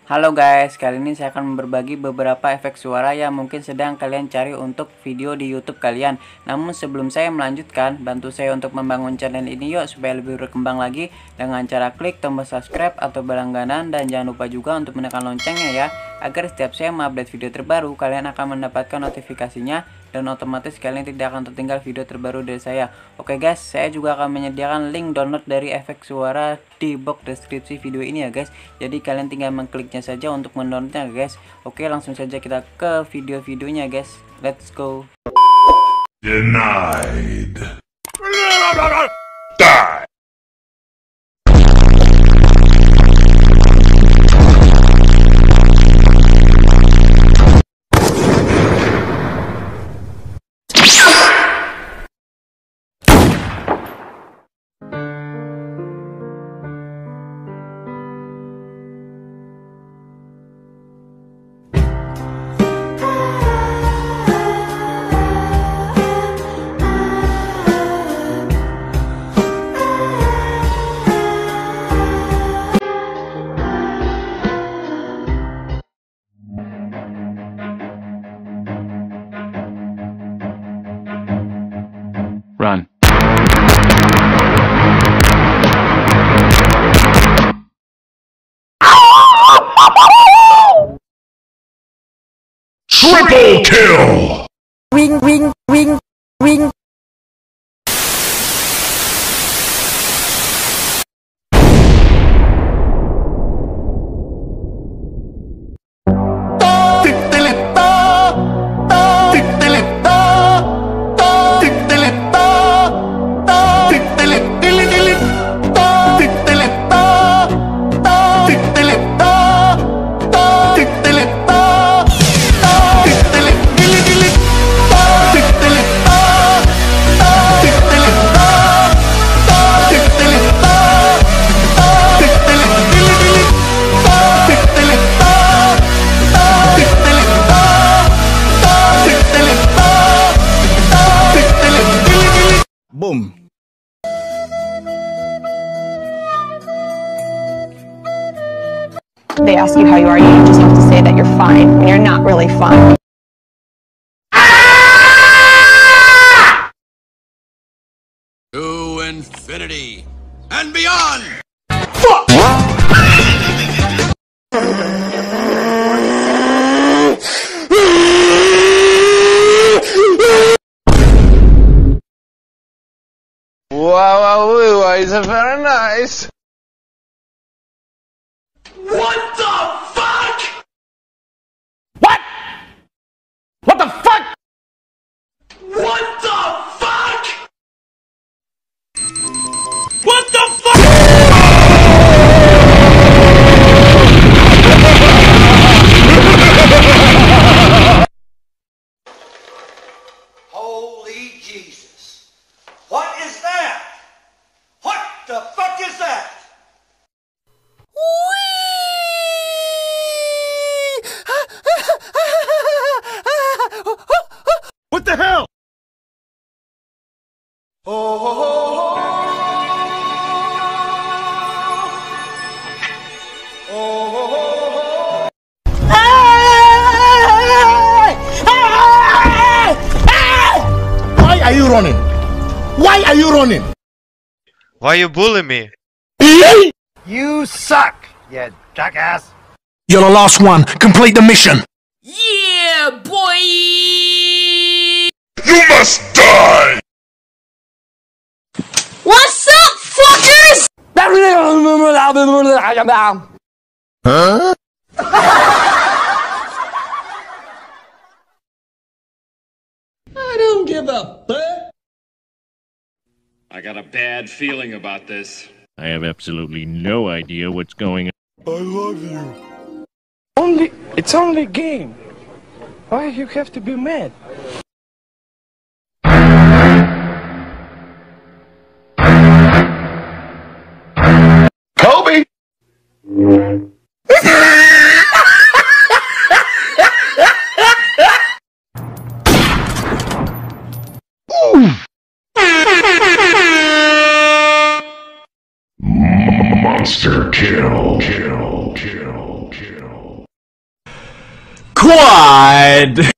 Halo guys, kali ini saya akan berbagi beberapa efek suara yang mungkin sedang kalian cari untuk video di YouTube kalian. Namun sebelum saya melanjutkan, bantu saya untuk membangun channel ini yuk supaya lebih berkembang lagi dengan cara klik tombol subscribe atau berlangganan, dan jangan lupa juga untuk menekan loncengnya ya, agar setiap saya mengupdate video terbaru kalian akan mendapatkan notifikasinya dan otomatis kalian tidak akan tertinggal video terbaru dari saya. Oke guys, saya juga akan menyediakan link download dari efek suara di box deskripsi video ini ya guys. Jadi kalian tinggal mengkliknya saja untuk mendownloadnya guys. Oke, langsung saja kita ke video-videonya guys. Let's go. Denied. Die. Run. Triple kill! Wing, wing, wing, wing. Boom. They ask you how you are, you just have to say that you're fine when you're not really fine. To infinity and beyond! Wow, it's very nice. What the fuck? What? What the fuck? What the fuck? What the fuck? Holy Jesus. What is that? What the fuck is that? What the hell? Why are you running? Why are you running? Why you bully me? You suck, you jackass. You're the last one. Complete the mission. Yeah, boy! You must die! What's up, fuckers? Huh? I don't give a fuck. I got a bad feeling about this. I have absolutely no idea what's going on. I love you. It's only a game. Why you have to be mad? Kobe! Monster kill. Quad!